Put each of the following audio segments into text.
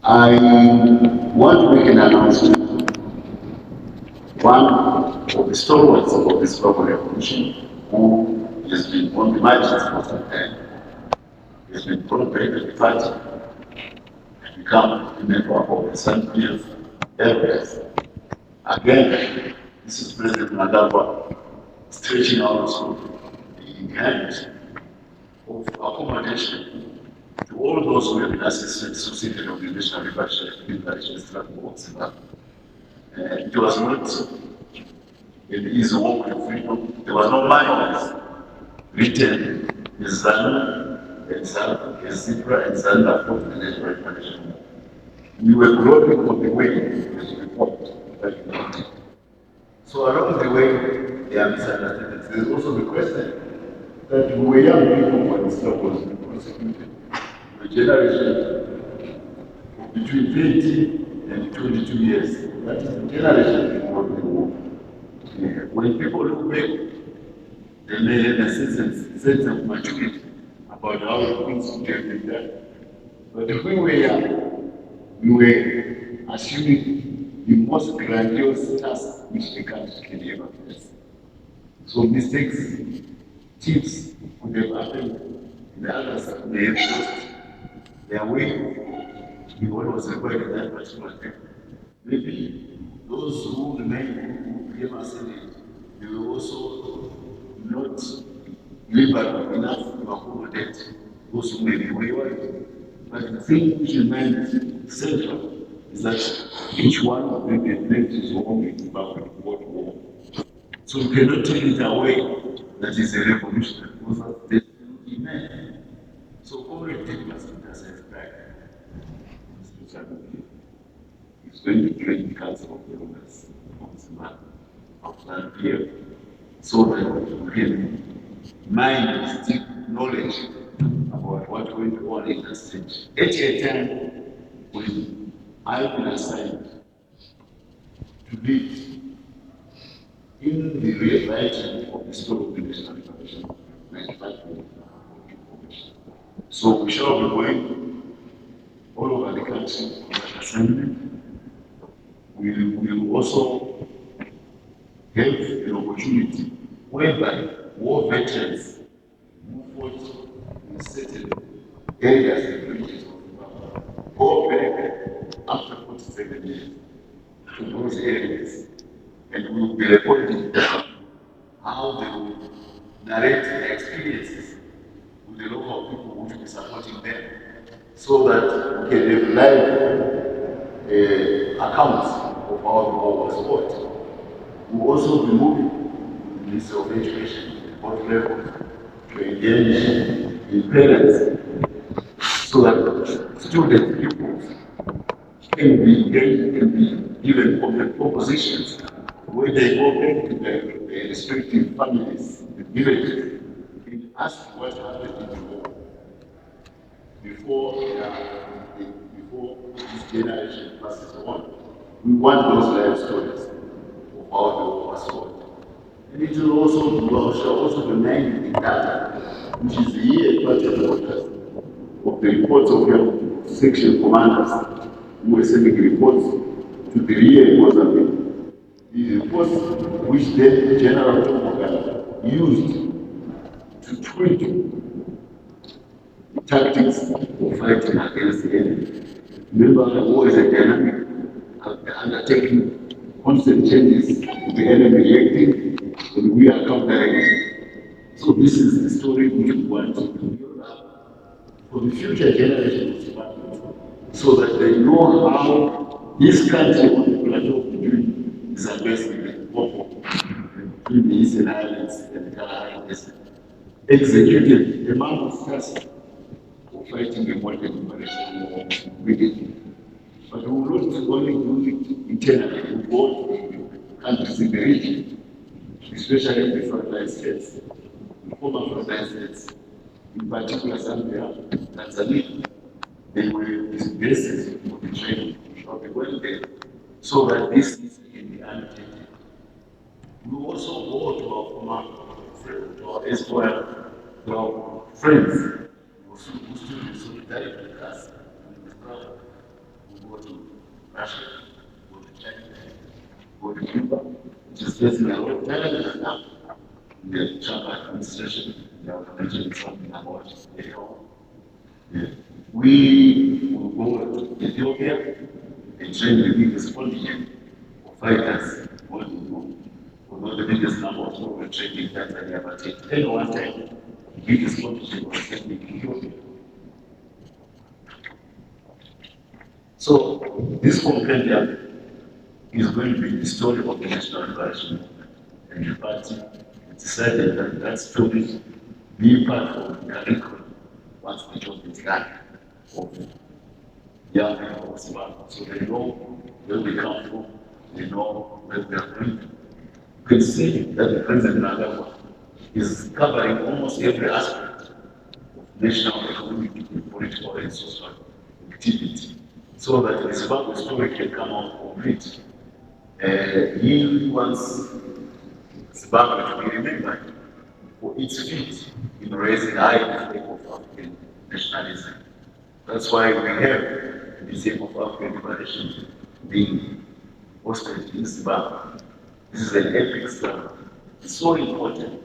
I want to make an announcement. One of the stalwarts of this global revolution, who has been on the margins for some time, has been brought back to the party and become a member of the San areas. Again, this is President Mnangagwa stretching out the hand of accommodation to all those who have been associated with the National Liberation Struggle of Zimbabwe. It was not an easy walk to freedom. There was no manuals written as ZANU, as ZANU, as Zebra, and ZANU for the National Liberation. We were groping for the way as we fought back in the day. So along the way, there are misunderstandings. There's also the question that we were young people when this law was prosecuted. A generation between 20 and 22 years. That is the generation before the war. When people look back, they may have a sense of maturity about how things would have been done. But when we were young, we were assuming the most grandiose task which the country can ever face. So mistakes, tips would have happened, and the others may have lost their way in what was required in that particular time. Maybe those who remain, who became ascended, they were also not liberal enough to accommodate those who may be wayward. But the thing which remains central is that each one of them has left his home in Zimbabwe to go to war. So you cannot take it away that is a revolution, because they still remain. So already take must intercept back. It's going to train the Council of the Elders of Zimbabwe after a year, so that we can mine this deep knowledge about what went on in the stage. At a time when I've been assigned to lead in the rewriting of the story of the National Liberation Movement. So we shall be going all over the country on that assignment. We will also have an opportunity whereby war veterans who fought in certain areas and regions of Zimbabwe go back after 47 years to those areas, and we will be recording how they will narrate their experiences with the local people who will be supporting them, so that we can have live accounts of how the war was fought. We will also be moving the Ministry of Education at both levels to engage in parents, so that students, pupils can be engaged, can be given propositions where they go back to their respective families, the villages, and ask what happened in the war before this generation passes on. We want those life stories of how the war was fought. And it will shall also be named in data, which is the year budget orders of the reports of your section commanders who were sending reports to the rear Mozambique. The reports which then General Tomoga used to tweak the tactics of fighting against the enemy. Remember, the war is a dynamic undertaking, constant changes, the enemy reacting, and we are countering. So this is the story which we want to build up for the future generations, so that they know how this country on the plateau between Zambezi and Congo, between the Eastern Islands and the Kalahari Basin, executed a mountainous task of fighting a modern liberation war immediately. But we will not only do it internally, we go to countries in the region, especially the frontline states, the former frontline states, in particular Zambia, Tanzania. They were the basis of the training of the going there, so that this is in the undertaking. We also go to our former friends, to our esquire, to our friends who stood in solidarity with us in the struggle. we go to Russia, go to China, go to Cuba, which is facing a lot of challenges now. In the Trump administration, they have mentioned something about reform. Yeah. We will go to Ethiopia and train the biggest contingent of fighters. We're not the biggest number of people trained in Tanzania, but at any one time, the biggest contingent was trained in Ethiopia. So this compendium is going to be the story of the national liberation movement. And the party decided that that story be part of the curriculum once the job is done of young people of Zimbabwe. So they know where we come from, they know where we are going. You can see that the President Nagagwa is covering almost every aspect of national, economic, political, and social activity, so that the Zimbabwe story can come out complete. He wants Zimbabwe to be remembered for its feat in raising high the flag of African nationalism. That's why we have the Museum of African Liberation being hosted in Zimbabwe. This is an epic story. It's so important.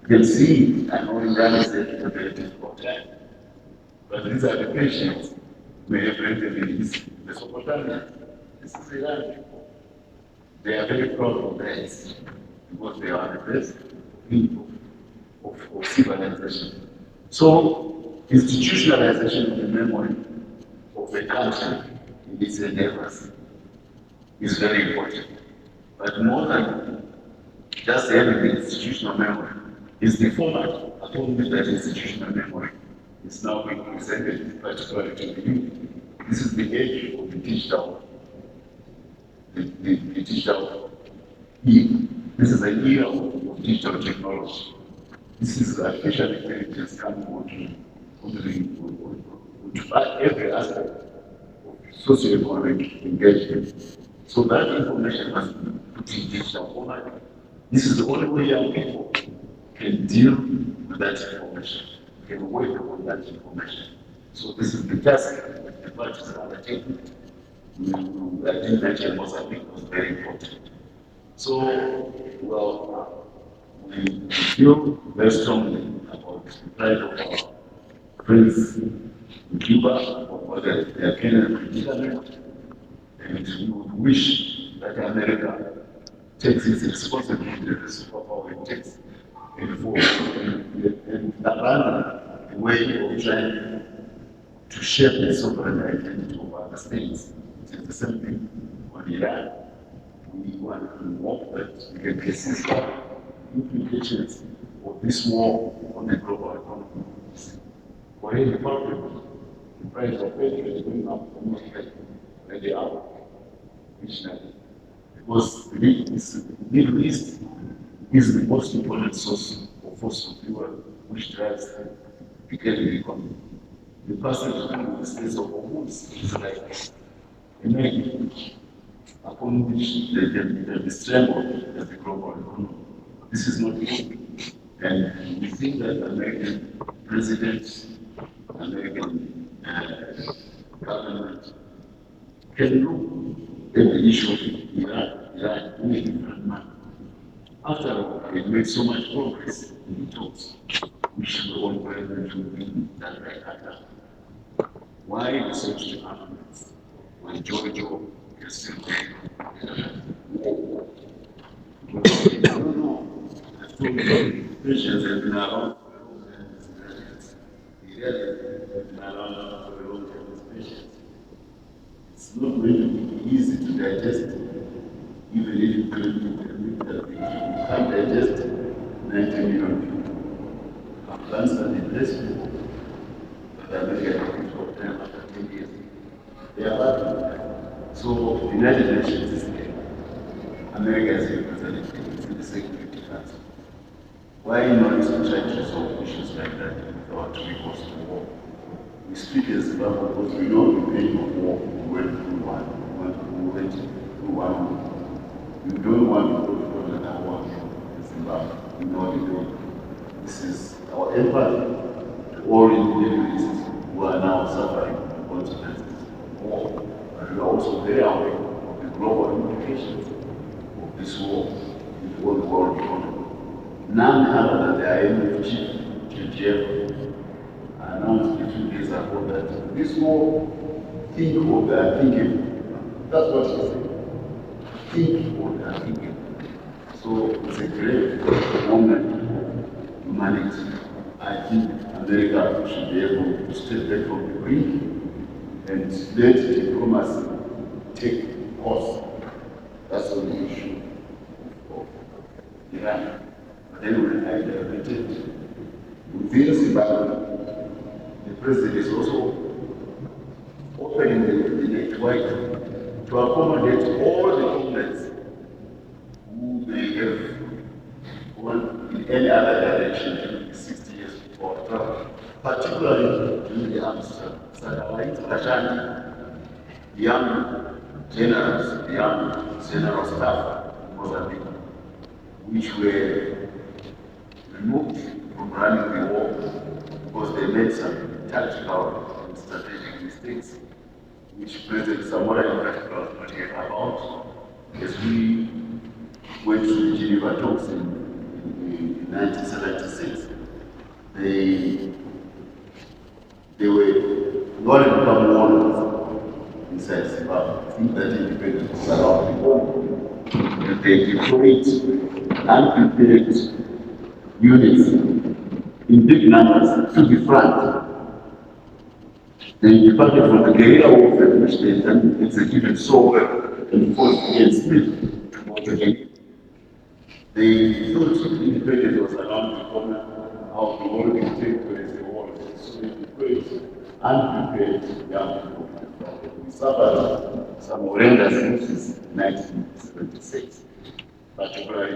You can see, I know Uganda is a very difficult time, but these are the patients who have rented in Mesopotamia. This is Iran people. They are very proud of their history because they are the best people of civilization. So, institutionalization of the memory of a country in its endeavors is very important. But more than just having the institutional memory, is the format upon which that institutional memory is now being presented, particularly to the youth. This is the age of the digital, the digital era. This is an era of digital technology. This is artificial intelligence coming onto every aspect of socioeconomic engagement. So that information must be put in digital format. This is the only way young people can deal with that information, can work on that information. So this is the task that the parties are undertaking. I think that Mozambique was very important. So, well, we feel very strongly about the plight of our friends in Cuba, or they are Kenyan predicament, and we would wish that America takes its responsibility as a superpower it takes, and abandon the way of trying to shape the sovereign identity of other states. It is the same thing on Iran. We want to hope that we can persist implications of this war on the global economy. For any problem, the price of petrol is going up almost like the hour, originally. Because the Middle East is the most important source of fossil fuel, which drives the global economy. The passage through the states of Hormuz is like a magnet upon which the strength of the global economy. This is not good. And we think that American president, American government can look at the issue of Iran in a different manner. After all, it made so much progress in the talks, which the old president would be done by Qatar. Why the search to armaments when Giorgio is still there? I don't know. I've told you, Christians have been around for a long time as Christians. They really have been around for a long time as Christians. It's not going to be easy to digest, even if you claim to admit that you can't digest 90 million people. Afghans are the best people, but America is for them after 10 years. They are bad. So the United Nations is there. America is represented in the Security Council. Why not try to resolve issues like that without recourse to war? We speak as Zimbabwe because we know the pain of war. We went through one. We went through one. We don't want to go through another war in Zimbabwe. We know the pain. This is our empathy to all in the Middle East who are now suffering the consequences of war. very aware of the global implications of this war in the world economy. None other than the IMF chief, GGF, announced a few days ago that this war, think what they are thinking. That's what he said. Think what they are thinking. So it's a great moment for humanity. I think America should be able to step back from the brink and let diplomacy take course. That's the issue of Iran. But anyway, I repeated, within Zimbabwe, the president is also opening the network to accommodate all the comrades who may have gone in any other direction during the 60 years before travel, particularly during the armed struggle. The young generals, the young general staff in Mozambique, which were removed from running the war because they made some tactical and strategic mistakes, which President Samora in particular was not yet about, as we went to the Geneva talks in 1976. They were not become warners inside Zimbabwe. I think that independence was around the world. And they deployed unprepared units in big numbers to the front. They departed from the guerrilla warfare which they had executed so well and forced against Smith to motivate. They thought independence was around the corner, how the world will take place, the war is so deployed, unprepared young people. We suffered some horrendous losses in 1976, particularly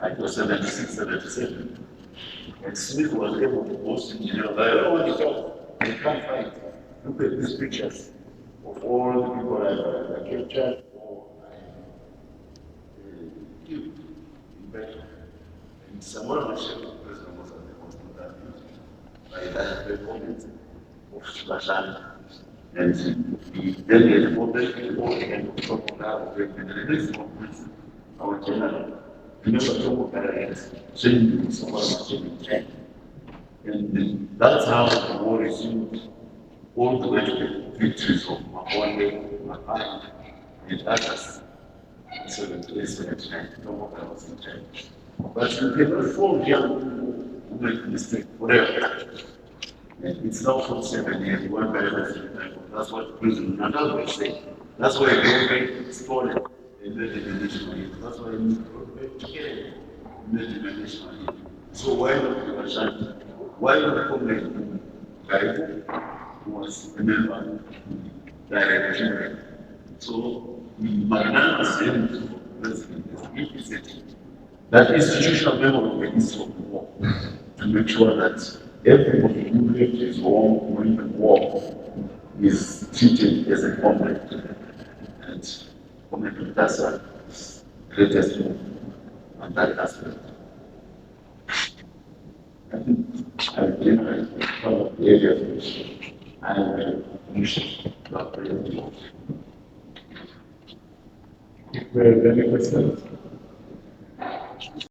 in 76, 77. And Smith was able to boast in Geneva. They can't fight. Look at these pictures of all the people I captured or killed in battle. And Samuel Machel, the president, was not that beautiful by that performance of Subhashan. And then they reported to all the end of Tomoka, the release of prison, our general. Remember Tomoka has changed Samuel Machel in China. And that's how the war resumed all the way to the victories of Mabonde, Mapai, and others. So the place where Tomoka was in China. But we cannot fall young people who make mistakes forever. And it's now 47 years, one very much. That's what President Nadal will say. That's why Gombe stole it and made the national hit. That's why he made the national hit. So why not the Ashanti? Why not Gombe Gaibu, who was a member of the direction? So magnanimous president is representing that institutional memory of the history of the war to make sure that everybody who left his home during the war is treated as a comrade. And Comrade Tasa is greatest move on that aspect. I think I will generate some of the areas which I will wish to have. If there are any questions.